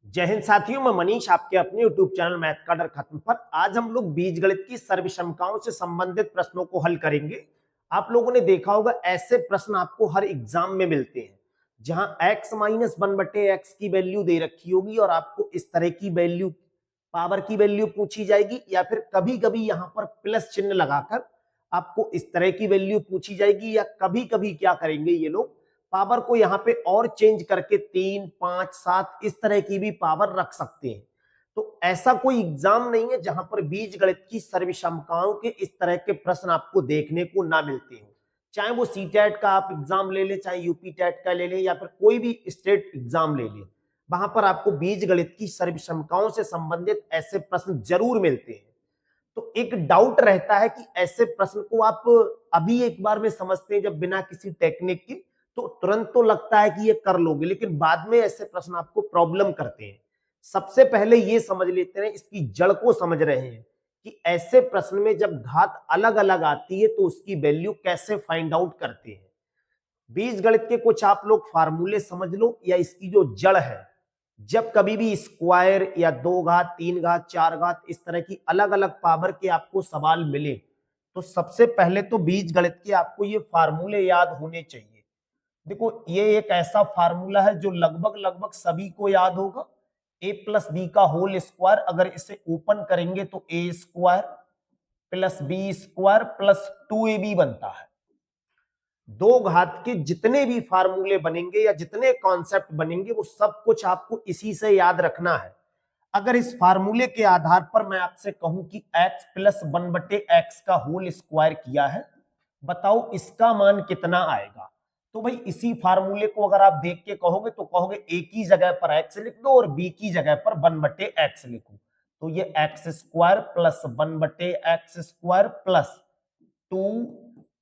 जय हिंद साथियों, मैं मनीष आपके अपने YouTube चैनल मैथ का डर खत्म पर आज हम लोग बीजगणित की सर्वक्षमताओं से संबंधित प्रश्नों को हल करेंगे। आप लोगों ने देखा होगा ऐसे प्रश्न आपको हर एग्जाम में मिलते हैं जहां x माइनस वन बटे एक्स की वैल्यू दे रखी होगी और आपको इस तरह की वैल्यू पावर की वैल्यू पूछी जाएगी, या फिर कभी कभी यहाँ पर प्लस चिन्ह लगाकर आपको इस तरह की वैल्यू पूछी जाएगी, या कभी कभी क्या करेंगे ये लोग पावर को यहाँ पे और चेंज करके 3, 5, 7 इस तरह की भी पावर रख सकते हैं। तो ऐसा कोई एग्जाम नहीं है जहां पर बीजगणित की सर्वक्षमताओं के इस तरह के प्रश्न आपको देखने को ना मिलते हो। चाहे वो सीटेट का आप एग्जाम ले ले, चाहे यूपी टेट का ले ले, या फिर कोई भी स्टेट एग्जाम ले ले, वहां पर आपको बीजगणित की सर्वक्षमताओं से संबंधित ऐसे प्रश्न जरूर मिलते हैं। तो एक डाउट रहता है कि ऐसे प्रश्न को आप अभी एक बार में समझते हैं जब बिना किसी टेक्निक की, तो तुरंत तो लगता है कि ये कर लोगे, लेकिन बाद में ऐसे प्रश्न आपको प्रॉब्लम करते हैं। सबसे पहले ये समझ लेते हैं, इसकी जड़ को समझ रहे हैं कि ऐसे प्रश्न में जब घात अलग अलग आती है तो उसकी वैल्यू कैसे फाइंड आउट करते हैं। बीजगणित के कुछ आप लोग फार्मूले समझ लो, या इसकी जो जड़ है, जब कभी भी स्क्वायर या 2 घात, 3 घात, 4 घात इस तरह की अलग अलग पावर के आपको सवाल मिले तो सबसे पहले तो बीजगणित के आपको ये फार्मूले याद होने चाहिए। देखो, ये एक ऐसा फार्मूला है जो लगभग लगभग सभी को याद होगा। ए प्लस बी का होल स्क्वायर, अगर इसे ओपन करेंगे तो A square plus B square plus 2ab बनता है। 2 घात के जितने भी फार्मूले बनेंगे या जितने कॉन्सेप्ट बनेंगे वो सब कुछ आपको इसी से याद रखना है। अगर इस फार्मूले के आधार पर मैं आपसे कहूं कि x प्लस वन बटे एक्स का होल स्क्वायर किया है, बताओ इसका मान कितना आएगा। तो भाई इसी फार्मूले को अगर आप देख के कहोगे तो कहोगे a की जगह पर x लिख दो और b की जगह पर वन बटे एक्स लिखो। तो ये एक्स स्क्वायर प्लस वन बटे एक्स स्क्वायर प्लस 2,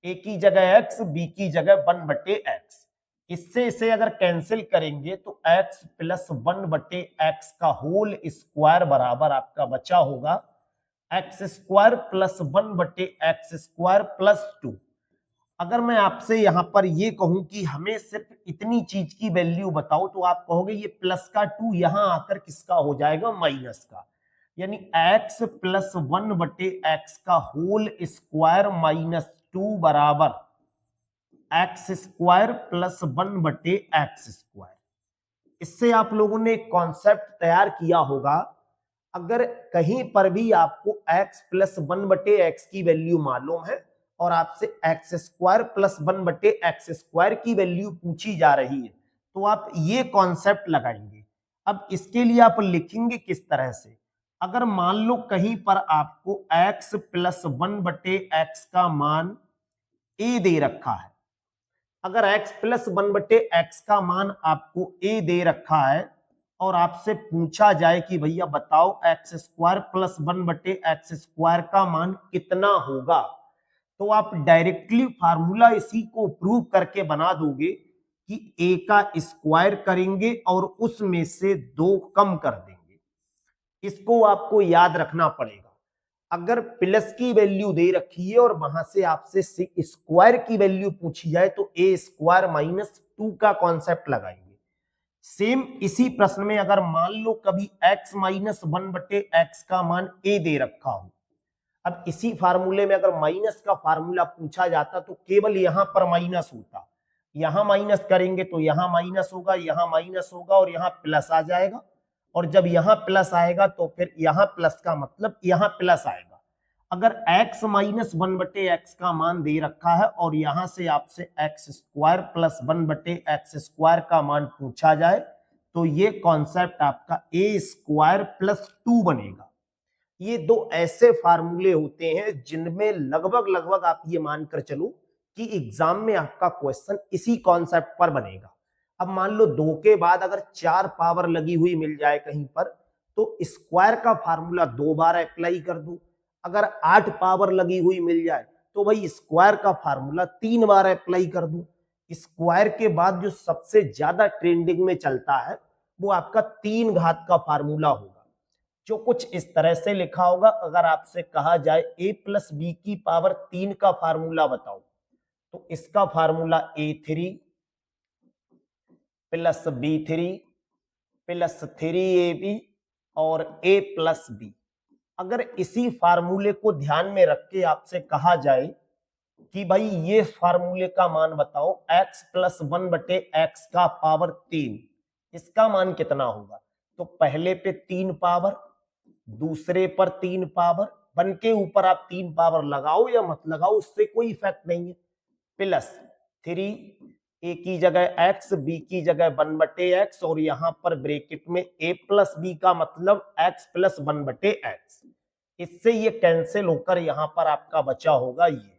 ए की जगह x, b की जगह वन बटे एक्स। इससे इसे अगर कैंसिल करेंगे तो x प्लस वन बटे एक्स का होल स्क्वायर बराबर आपका बचा होगा एक्स स्क्वायर प्लस वन बटे एक्स स्क्वायर प्लस 2। अगर मैं आपसे यहां पर ये कहूं कि हमें सिर्फ इतनी चीज की वैल्यू बताओ, तो आप कहोगे ये प्लस का 2 यहां आकर किसका हो जाएगा, माइनस का। यानी x प्लस वन बटे एक्स का होल स्क्वायर माइनस 2 बराबर एक्स स्क्वायर प्लस वन बटे एक्स स्क्वायर। इससे आप लोगों ने एक कॉन्सेप्ट तैयार किया होगा, अगर कहीं पर भी आपको x प्लस वन बटे एक्स की वैल्यू मालूम है और आपसे एक्स स्क्वायर प्लस वन बटे एक्स स्क्वायर की वैल्यू पूछी जा रही है, तो आप ये कॉन्सेप्ट लगाएंगे। अब इसके लिए आप लिखेंगे किस तरह से, अगर मान लो कहीं पर आपको x प्लस वन बटे एक्स का मान a दे रखा है, अगर x प्लस वन बटे एक्स का मान आपको a दे रखा है और आपसे पूछा जाए कि भैया बताओ एक्स स्क्वायर प्लस वन बटे एक्स स्क्वायर का मान कितना होगा, तो आप डायरेक्टली फार्मूला इसी को प्रूव करके बना दोगे कि a का स्क्वायर करेंगे और उसमें से 2 कम कर देंगे। इसको आपको याद रखना पड़ेगा। अगर प्लस की वैल्यू दे रखी है और वहां से आपसे स्क्वायर की वैल्यू पूछी जाए तो ए स्क्वायर माइनस 2 का कॉन्सेप्ट लगाएंगे। सेम इसी प्रश्न में अगर मान लो कभी x माइनस वन बटे एक्स का मान a दे रखा हो, अब इसी फार्मूले में अगर माइनस का फार्मूला पूछा जाता तो केवल यहां पर माइनस होता, यहां माइनस करेंगे तो यहां माइनस होगा, यहां माइनस होगा और यहां प्लस आ जाएगा, और जब यहां प्लस आएगा तो फिर यहां प्लस का मतलब यहां प्लस आएगा। अगर x माइनस वन बटे एक्स का मान दे रखा है और यहां से आपसे एक्स स्क्वायर प्लस वन बटे एक्स स्क्वायर का मान पूछा जाए तो ये कॉन्सेप्ट आपका ए स्क्वायर प्लस 2 बनेगा। ये 2 ऐसे फार्मूले होते हैं जिनमें लगभग लगभग आप ये मानकर चलो कि एग्जाम में आपका क्वेश्चन इसी कॉन्सेप्ट पर बनेगा। अब मान लो 2 के बाद अगर 4 पावर लगी हुई मिल जाए कहीं पर, तो स्क्वायर का फार्मूला 2 बार अप्लाई कर दो। अगर 8 पावर लगी हुई मिल जाए तो भाई स्क्वायर का फार्मूला 3 बार अप्लाई कर दो। स्क्वायर के बाद जो सबसे ज्यादा ट्रेंडिंग में चलता है वो आपका 3 घात का फार्मूला होगा, जो कुछ इस तरह से लिखा होगा। अगर आपसे कहा जाए a प्लस बी की पावर 3 का फार्मूला बताओ, तो इसका formula a3 plus b3 plus 3ab और a प्लस बी। अगर इसी फार्मूले को ध्यान में रख के आपसे कहा जाए कि भाई ये फार्मूले का मान बताओ x प्लस 1/x का पावर 3, इसका मान कितना होगा, तो पहले पे 3 पावर, दूसरे पर 3 पावर, बन के ऊपर आप 3 पावर लगाओ या मत लगाओ उससे कोई इफेक्ट नहीं है। प्लस 3, a की जगह x, b की जगह 1/x और यहां पर ब्रैकेट में a प्लस b का मतलब x प्लस 1/x। इससे ये कैंसिल होकर यहां पर आपका बचा होगा ये,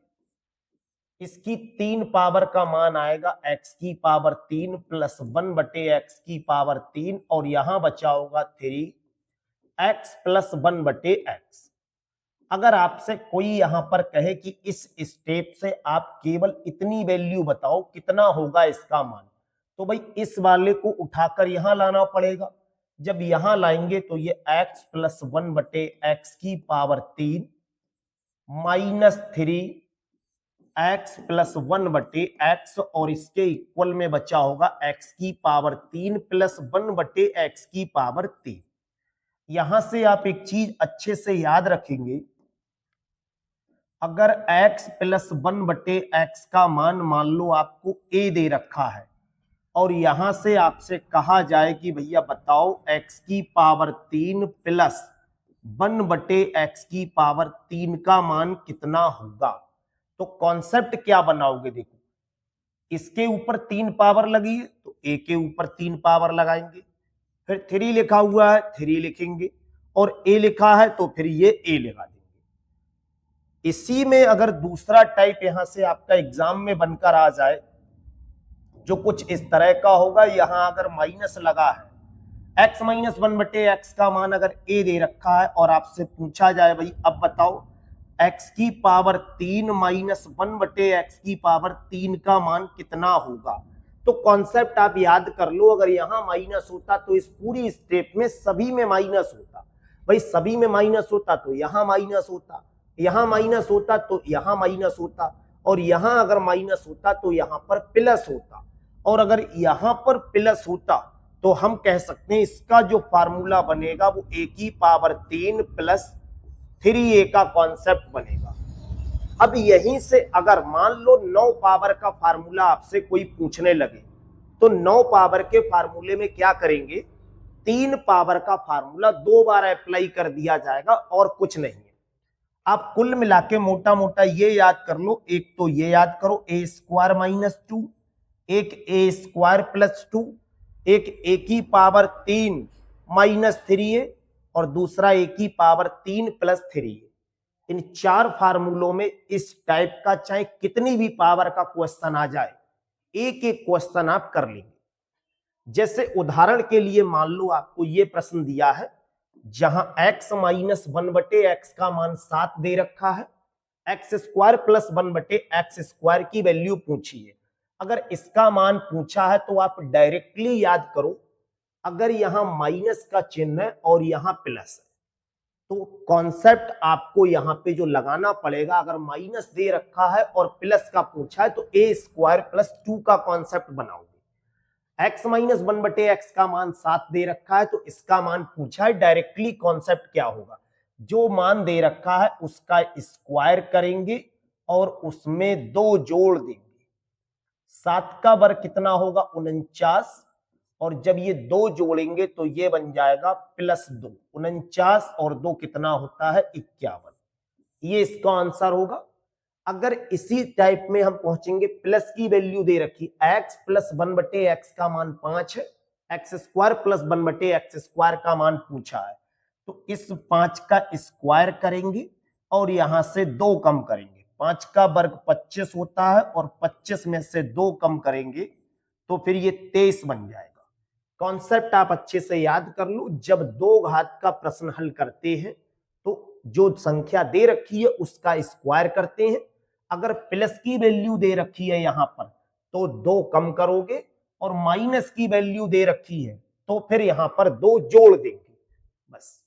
इसकी 3 पावर का मान आएगा x की पावर 3 प्लस 1/x की पावर 3 और यहां बचा होगा 3x प्लस 1/x। अगर आपसे कोई यहां पर कहे कि इस स्टेप से आप केवल इतनी वैल्यू बताओ कितना होगा इसका मान, तो भाई इस वाले को उठाकर यहां लाना पड़ेगा। जब यहां लाएंगे तो ये x प्लस 1/x की power 3 minus 3x plus 1/x और इसके इक्वल में बचा होगा x की पावर 3 प्लस 1/x की पावर 3। यहां से आप एक चीज अच्छे से याद रखेंगे, अगर x प्लस 1/x का मान लो आपको a दे रखा है और यहां से आपसे कहा जाए कि भैया बताओ x की पावर 3 प्लस 1/x की पावर 3 का मान कितना होगा, तो कॉन्सेप्ट क्या बनाओगे, देखो इसके ऊपर 3 पावर लगी है तो a के ऊपर 3 पावर लगाएंगे, फिर 3 लिखा हुआ है 3 लिखेंगे और a लिखा है तो फिर ये a लगा देंगे। इसी में अगर दूसरा टाइप यहां से आपका एग्जाम में बनकर आ जाए जो कुछ इस तरह का होगा, यहां अगर माइनस लगा है x माइनस 1/x का मान अगर a दे रखा है और आपसे पूछा जाए भाई अब बताओ x की पावर 3 माइनस 1/x की पावर 3 का मान कितना होगा, तो कॉन्सेप्ट आप याद कर लो। अगर यहां माइनस होता तो इस पूरी स्टेप में सभी में माइनस होता, भाई सभी में माइनस होता तो यहां माइनस होता, यहां माइनस होता तो यहां माइनस होता और यहां अगर माइनस होता तो यहां पर प्लस होता, और अगर यहां पर प्लस होता तो हम कह सकते हैं इसका जो फार्मूला बनेगा वो a की पावर 3 प्लस 3a का कॉन्सेप्ट बनेगा। अब यहीं से अगर मान लो 9 पावर का फार्मूला आपसे कोई पूछने लगे तो 9 पावर के फार्मूले में क्या करेंगे, 3 पावर का फार्मूला 2 बार अप्लाई कर दिया जाएगा और कुछ नहीं है। आप कुल मिला के मोटा मोटा ये याद कर लो, एक तो ये याद करो a स्क्वायर माइनस 2, एक a स्क्वायर प्लस 2, एक a की पावर 3 माइनस 3a और दूसरा a की पावर 3 प्लस 3a। इन 4 फार्मूलों में इस टाइप का चाहे कितनी भी पावर का क्वेश्चन आ जाए एक एक क्वेश्चन आप कर लेंगे। जैसे उदाहरण के लिए मान लो आपको ये प्रश्न दिया है जहां x माइनस 1/x का मान 7 दे रखा है, x square plus 1/x square की वैल्यू पूछी है। अगर इसका मान पूछा है तो आप डायरेक्टली याद करो, अगर यहां माइनस का चिन्ह है और यहां प्लस है तो कॉन्सेप्ट आपको यहां पे जो लगाना पड़ेगा, अगर माइनस दे रखा है और प्लस का पूछा है तो a स्क्वायर प्लस 2 का कॉन्सेप्ट बनाओगे। x माइनस 1/x का मान 7 दे रखा है तो इसका मान पूछा है, डायरेक्टली कॉन्सेप्ट क्या होगा, जो मान दे रखा है उसका स्क्वायर करेंगे और उसमें 2 जोड़ देंगे। 7 का वर्ग कितना होगा 49, और जब ये 2 जोड़ेंगे तो ये बन जाएगा प्लस 2, 49 और 2 कितना होता है 51, ये इसका आंसर होगा। अगर इसी टाइप में हम पहुंचेंगे, प्लस की वैल्यू दे रखी x प्लस 1/x का मान 5 है, x square plus 1/x square का मान पूछा है तो इस 5 का स्क्वायर करेंगे और यहां से 2 कम करेंगे। 5 का वर्ग 25 होता है और 25 में से 2 कम करेंगे तो फिर ये 23 बन जाएगा। कॉन्सेप्ट आप अच्छे से याद कर लो, जब 2 घात का प्रश्न हल करते हैं तो जो संख्या दे रखी है उसका स्क्वायर करते हैं। अगर प्लस की वैल्यू दे रखी है यहां पर तो 2 कम करोगे और माइनस की वैल्यू दे रखी है तो फिर यहां पर 2 जोड़ देंगे। बस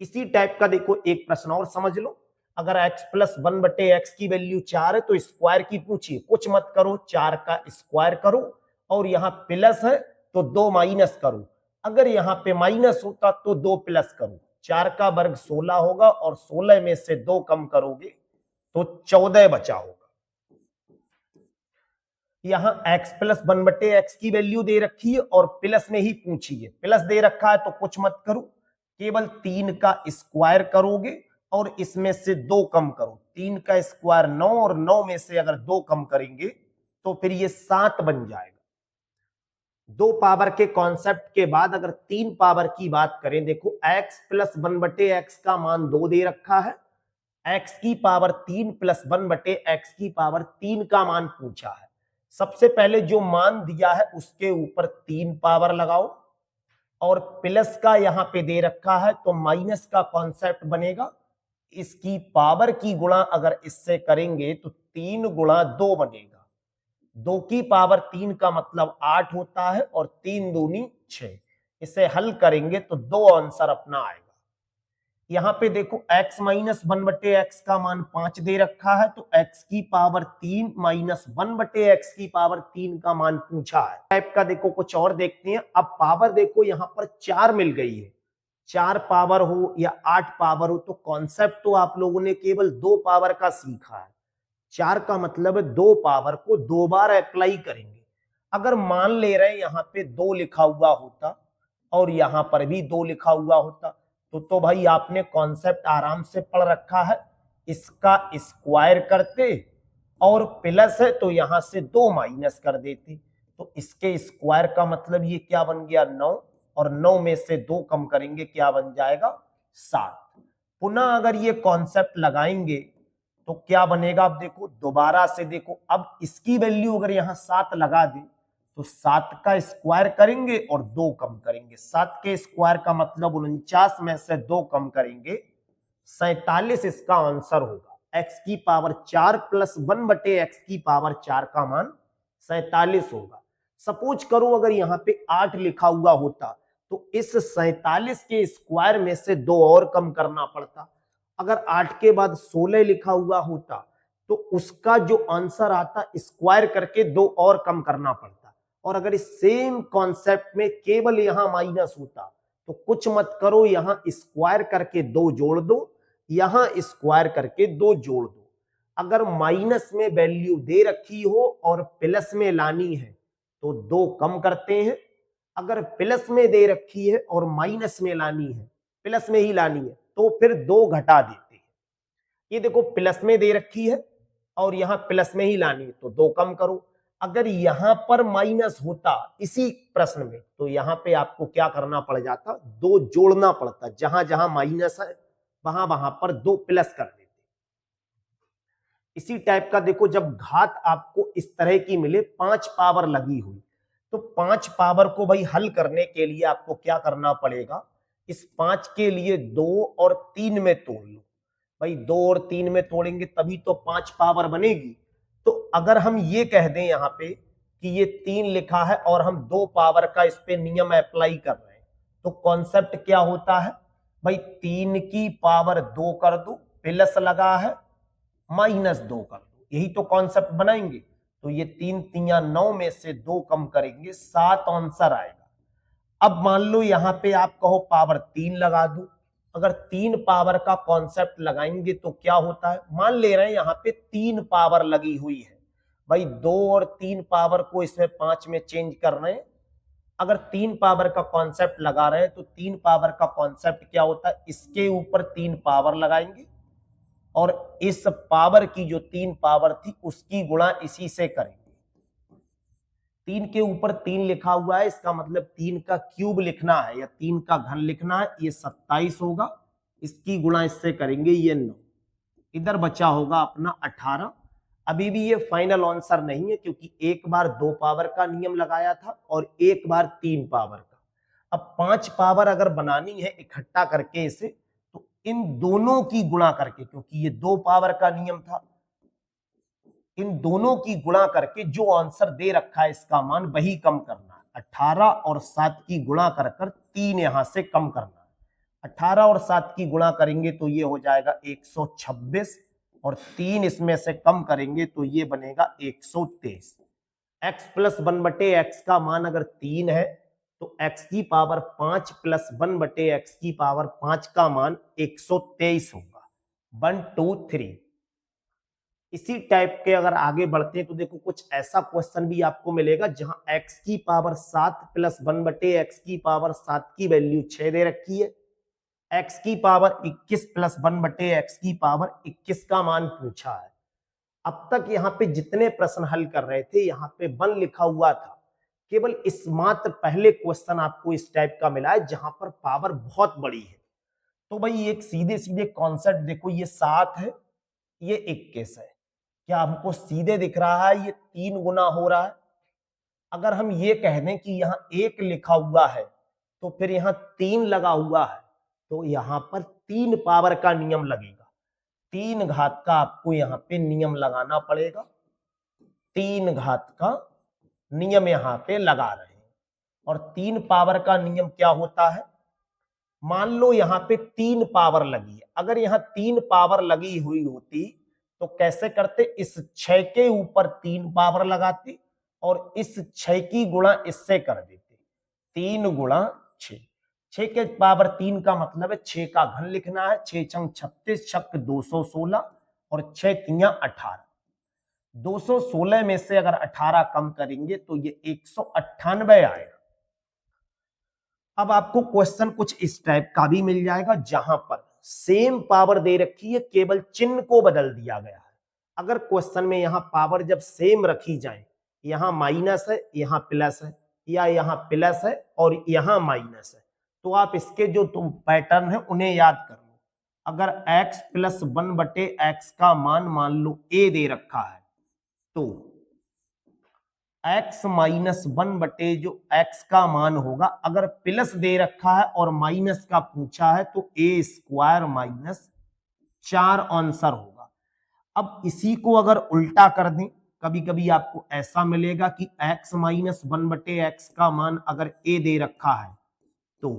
इसी टाइप का देखो एक प्रश्न और समझ लो, अगर x प्लस 1/x की वैल्यू 4 है तो स्क्वायर की पूछिए, कुछ मत करो 4 का स्क्वायर करो और यहां प्लस है तो 2 माइनस करो अगर यहाँ पे माइनस होता तो 2 प्लस करो, 4 का वर्ग 16 होगा और 16 में से 2 कम करोगे तो 14 बचा होगा। यहां x प्लस 1/x की वैल्यू दे रखी है और प्लस में ही पूछी है, प्लस दे रखा है तो कुछ मत करो, केवल 3 का स्क्वायर करोगे और इसमें से 2 कम करो। 3 का स्क्वायर 9 और 9 में से अगर 2 कम करेंगे तो फिर ये 7 बन जाएगा। 2 पावर के कॉन्सेप्ट के बाद अगर 3 पावर की बात करें, देखो x प्लस 1/x का मान 2 दे रखा है, x की पावर 3 प्लस 1/x की पावर 3 का मान पूछा है। सबसे पहले जो मान दिया है उसके ऊपर 3 पावर लगाओ और प्लस का यहां पे दे रखा है तो माइनस का कॉन्सेप्ट बनेगा। इसकी पावर की गुणा अगर इससे करेंगे तो 3 गुणा 2 बनेगा। 2 की पावर 3 का मतलब 8 होता है और 3 दूनी 6। इसे हल करेंगे तो 2 आंसर अपना आएगा। यहां पे देखो x माइनस 1/x का मान 5 दे रखा है तो x की पावर 3 माइनस 1/x की पावर 3 का मान पूछा है। टाइप का देखो कुछ और देखते हैं। अब पावर देखो यहां पर 4 मिल गई है, 4 पावर हो या 8 पावर हो तो कॉन्सेप्ट तो आप लोगों ने केवल 2 पावर का सीखा है। 4 का मतलब है 2 पावर को 2 बार अप्लाई करेंगे। अगर मान ले रहे हैं यहां पे 2 लिखा हुआ होता और यहां पर भी 2 लिखा हुआ होता तो भाई आपने कॉन्सेप्ट आराम से पढ़ रखा है। इसका स्क्वायर करते और प्लस है तो यहां से 2 माइनस कर देते तो इसके स्क्वायर का मतलब ये क्या बन गया 9 और 9 में से 2 कम करेंगे क्या बन जाएगा 7। पुनः अगर ये कॉन्सेप्ट लगाएंगे तो क्या बनेगा, अब देखो दोबारा से देखो, अब इसकी वैल्यू अगर यहां 7 लगा दे तो 7 का स्क्वायर करेंगे और 2 कम करेंगे। 7 के स्क्वायर का मतलब 49 में से 2 कम करेंगे 47 इसका आंसर होगा। x की पावर 4 प्लस 1/x की पावर 4 का मान 47 होगा। सपोज करो अगर यहाँ पे 8 लिखा हुआ होता तो इस 47 के स्क्वायर में से 2 और कम करना पड़ता। अगर 8 के बाद 16 लिखा हुआ होता तो उसका जो आंसर आता स्क्वायर करके 2 और कम करना पड़ता। और अगर इस सेम कॉन्सेप्ट में केवल यहां माइनस होता तो कुछ मत करो, यहां स्क्वायर करके 2 जोड़ दो, यहां स्क्वायर करके 2 जोड़ दो। अगर माइनस में वैल्यू दे रखी हो और प्लस में लानी है तो 2 कम करते हैं। अगर प्लस में दे रखी है और माइनस में लानी है, प्लस में ही लानी है तो फिर 2 घटा देते हैं। ये देखो प्लस में दे रखी है और यहां प्लस में ही लानी है तो 2 कम करो। अगर यहां पर माइनस होता इसी प्रश्न में तो यहां पे आपको क्या करना पड़ जाता, 2 जोड़ना पड़ता। जहां जहां माइनस है वहां वहां पर 2 प्लस कर देते। इसी टाइप का देखो जब घात आपको इस तरह की मिले 5 पावर लगी हुई तो 5 पावर को भाई हल करने के लिए आपको क्या करना पड़ेगा, इस 5 के लिए 2 और 3 में तोड़ लो। भाई 2 और 3 में तोड़ेंगे तभी तो 5 पावर बनेगी। तो अगर हम ये कह दें यहाँ पे कि ये 3 लिखा है और हम 2 पावर का इस पे नियम अप्लाई कर रहे हैं तो कॉन्सेप्ट क्या होता है, भाई 3 की पावर 2 कर दो, प्लस लगा है -2 कर दो, यही तो कॉन्सेप्ट बनाएंगे। तो ये 3 3 9 में से 2 कम करेंगे 7 आंसर आएगा। अब मान लो यहाँ पे आप कहो पावर 3 लगा दो, अगर 3 पावर का कॉन्सेप्ट लगाएंगे तो क्या होता है, मान ले रहे हैं यहाँ पे 3 पावर लगी हुई है। भाई 2 और 3 पावर को इसमें 5 में चेंज कर रहे हैं। अगर 3 पावर का कॉन्सेप्ट लगा रहे हैं तो 3 पावर का कॉन्सेप्ट क्या होता है, इसके ऊपर 3 पावर लगाएंगे और इस पावर की जो 3 पावर थी उसकी गुणा इसी से करेंगे। 3 के ऊपर 3 लिखा हुआ है, इसका मतलब 3 का क्यूब लिखना है या 3 का घन लिखना है, ये 27 होगा। इसकी गुणा इससे करेंगे ये 9, इधर बचा होगा अपना 18। अभी भी ये फाइनल आंसर नहीं है क्योंकि एक बार 2 पावर का नियम लगाया था और एक बार 3 पावर का। अब 5 पावर अगर बनानी है इकट्ठा करके इसे तो इन दोनों की गुणा करके, क्योंकि ये 2 पावर का नियम था, इन दोनों की गुणा करके जो आंसर दे रखा है इसका मान वही कम करना है। 18 और 7 की गुणा कर 3 यहां से कम करना है। 18 और 7 की गुणा करेंगे तो ये हो जाएगा 126 और 3 इसमें से कम करेंगे तो ये बनेगा 123। x प्लस 1/x का मान अगर 3 है तो x की पावर 5 प्लस 1 बटे x की पावर 5 का मान 123 होगा। 1 2 3। इसी टाइप के अगर आगे बढ़ते हैं तो देखो कुछ ऐसा क्वेश्चन भी आपको मिलेगा जहां x की पावर 7 प्लस 1 बटे x की पावर 7 की वैल्यू 6 दे रखी है। x की पावर 21 प्लस 1 बटे x की पावर 21 का मान पूछा है। अब तक यहाँ पे जितने प्रश्न हल कर रहे थे यहाँ पे 1 लिखा हुआ था। केवल इस मात्र पहले क्वेश्चन आपको इस टाइप का मिला है जहां पर पावर बहुत बड़ी है। तो भाई एक सीधे सीधे कॉन्सेप्ट देखो, ये 7 है, ये 21 है। क्या हमको सीधे दिख रहा है ये 3 गुना हो रहा है? अगर हम ये कह दें कि यहाँ 1 लिखा हुआ है तो फिर यहाँ 3 लगा हुआ है, तो यहाँ पर 3 पावर का नियम लगेगा। 3 घात का आपको यहाँ पे नियम लगाना पड़ेगा। 3 घात का नियम यहाँ पे लगा रहे हैं। और 3 पावर का नियम क्या होता है? मान लो यहाँ पे 3 पावर लगी है। अगर यहाँ 3 पावर लगी हुई होती तो कैसे करते? इस 6 के ऊपर 3 पावर लगाते और इस 6 की गुणा इससे कर देते। 3 गुणा 6। 6 के पावर 3 का मतलब है 6 का घन लिखना है। 6 छंग 36, छक 216 और 6 तियां 18। 216 में से अगर 18 कम करेंगे तो ये 198 आएगा। अब आपको क्वेश्चन कुछ इस टाइप का भी मिल जाएगा जहां पर सेम पावर दे रखी है, केवल चिन्ह को बदल दिया गया है। अगर क्वेश्चन में यहां पावर जब सेम रखी जाए, यहां माइनस है, यहां प्लस है, या यहां प्लस है और यहां माइनस है, तो आप इसके जो तुम पैटर्न है उन्हें याद कर लो। अगर x प्लस 1 बटे x का मान लो a दे रखा है, तो x माइनस 1 बटे जो x का मान होगा, अगर प्लस दे रखा है और माइनस का पूछा है तो a स्क्वायर माइनस 4 आंसर होगा। अब इसी को अगर उल्टा कर दें, कभी कभी आपको ऐसा मिलेगा कि x माइनस 1 बटे x का मान अगर a दे रखा है तो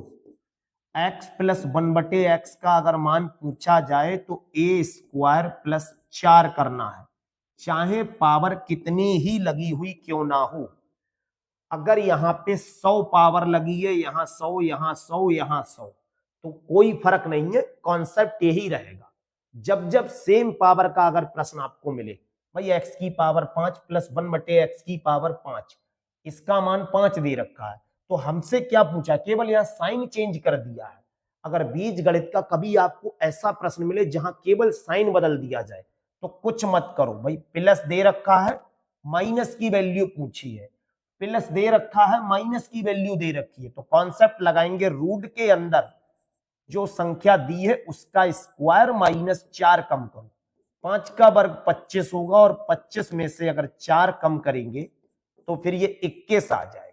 x प्लस 1 बटे x का अगर मान पूछा जाए तो a स्क्वायर प्लस 4 करना है, चाहे पावर कितनी ही लगी हुई क्यों ना हो। अगर यहाँ पे 100 पावर लगी है, यहाँ 100, यहाँ 100, यहाँ 100, तो कोई फर्क नहीं है, कॉन्सेप्ट यही रहेगा। जब जब सेम पावर का अगर प्रश्न आपको मिले, भाई x की पावर 5 प्लस 1 बटे x की पावर 5, इसका मान 5 दे रखा है, तो हमसे क्या पूछा? केवल यहाँ साइन चेंज कर दिया है। अगर बीज गणित का कभी आपको ऐसा प्रश्न मिले जहां केवल साइन बदल दिया जाए तो कुछ मत करो भाई। प्लस दे रखा है, माइनस की वैल्यू पूछी है, प्लस दे रखा है, माइनस की वैल्यू दे रखी है, तो कॉन्सेप्ट लगाएंगे रूट के अंदर जो संख्या दी है उसका स्क्वायर माइनस 4 कम करो। 5 का वर्ग 25 होगा और 25 में से अगर 4 कम करेंगे तो फिर ये 21 आ जाएगा।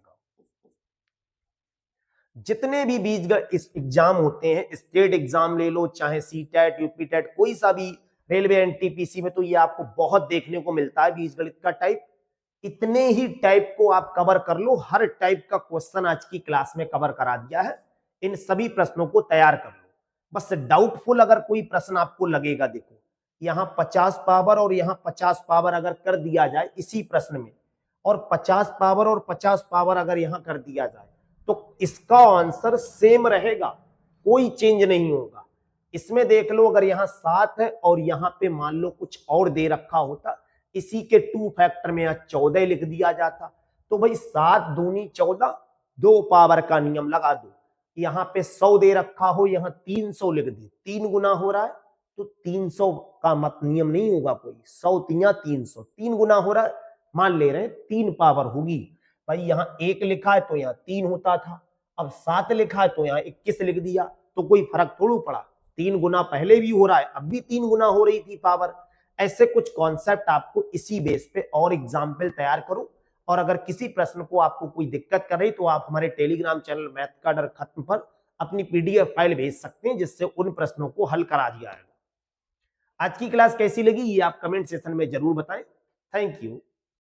जितने भी बीज इस एग्जाम होते हैं, स्टेट एग्जाम ले लो, चाहे सीटेट, यूपीटेट, कोई सा भी, रेलवे, एनटीपीसी में, तो ये आपको बहुत देखने को मिलता है बीज गणित का टाइप। इतने ही टाइप को आप कवर कर लो। हर टाइप का क्वेश्चन आज की क्लास में कवर करा दिया है। इन सभी प्रश्नों को तैयार कर लो। बस डाउटफुल अगर कोई प्रश्न आपको लगेगा, देखो यहाँ 50 पावर और यहाँ 50 पावर अगर कर दिया जाए इसी प्रश्न में, और 50 पावर और 50 पावर अगर यहाँ कर दिया जाए तो इसका आंसर सेम रहेगा, कोई चेंज नहीं होगा। इसमें देख लो, अगर यहाँ 7 है और यहाँ पे मान लो कुछ और दे रखा होता, इसी के 2 फैक्टर में यहाँ 14 लिख दिया जाता, तो भाई 7 दूनी 14, 2 पावर का नियम लगा दो। यहाँ पे 100 दे रखा हो, यहाँ 300 लिख दे, 3 गुना हो रहा है तो 300 का मत नियम नहीं होगा कोई। 100 तिया 300, 3 गुना हो रहा है, मान ले रहे हैं 3 पावर होगी। भाई यहाँ 1 लिखा है तो यहाँ 3 होता था, अब 7 लिखा है तो यहाँ 21 लिख दिया, तो कोई फर्क थोड़ा पड़ा। 3 गुना पहले भी हो रहा है, अब भी 3 गुना हो रही थी पावर। ऐसे कुछ कॉन्सेप्ट आपको इसी बेस पे और एग्जाम्पल तैयार करो। और अगर किसी प्रश्न को आपको कोई दिक्कत कर रही तो आप हमारे टेलीग्राम चैनल मैथ का डर खत्म पर अपनी पीडीएफ फाइल भेज सकते हैं, जिससे उन प्रश्नों को हल करा दिया जाएगा। आज की क्लास कैसी लगी ये आप कमेंट सेक्शन में जरूर बताएं। Thank you.